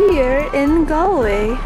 We're in Galway.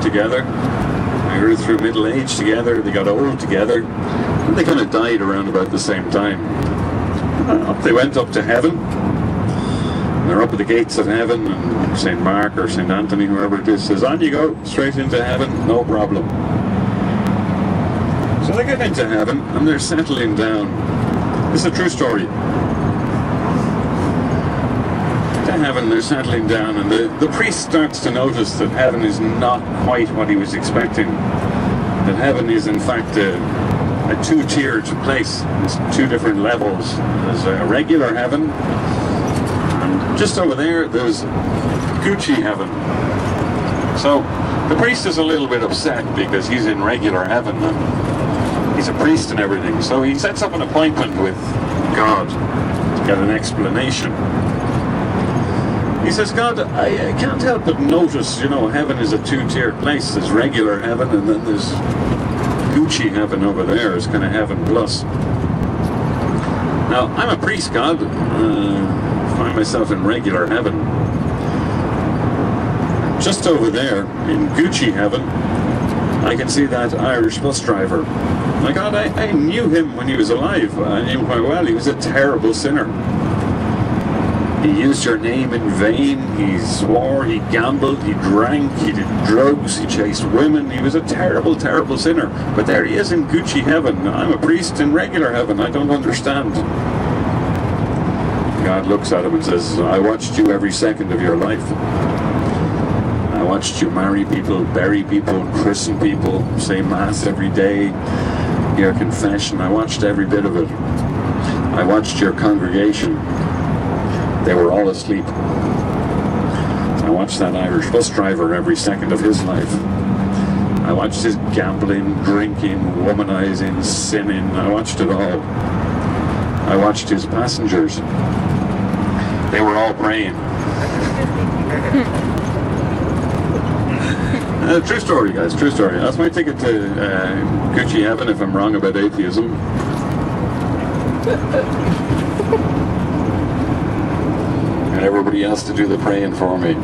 Together, they grew through middle age together, they got old together, and they kind of died around about the same time. Up they went up to heaven. They're up at the gates of heaven, and St. Mark or St. Anthony, whoever it is, says, on you go, straight into heaven, no problem. So they get into heaven, and they're settling down. This is a true story. Heaven, they're settling down, and the priest starts to notice that heaven is not quite what he was expecting. That heaven is in fact a two-tiered place. There's two different levels. There's a regular heaven, and just over there's Gucci heaven. So the priest is a little bit upset because he's in regular heaven and he's a priest and everything. So he sets up an appointment with God to get an explanation. He says, God, I can't help but notice, you know, heaven is a two-tiered place. There's regular heaven, and then there's Gucci heaven over there. It's kind of heaven plus. Now, I'm a priest, God. I find myself in regular heaven. Just over there, in Gucci heaven, I can see that Irish bus driver. My God, I knew him when he was alive. I knew him quite well. He was a terrible sinner. He used your name in vain, he swore, he gambled, he drank, he did drugs, he chased women. He was a terrible, terrible sinner. But there he is in Gucci heaven. I'm a priest in regular heaven. I don't understand. God looks at him and says, I watched you every second of your life. I watched you marry people, bury people, christen people, say mass every day, hear confession. I watched every bit of it. I watched your congregation. They were all asleep. I watched that Irish bus driver every second of his life. I watched his gambling, drinking, womanizing, sinning. I watched it all. I watched his passengers. They were all praying. True story, guys, true story. That's my ticket to Gucci heaven if I'm wrong about atheism. Everybody else to do the praying for me.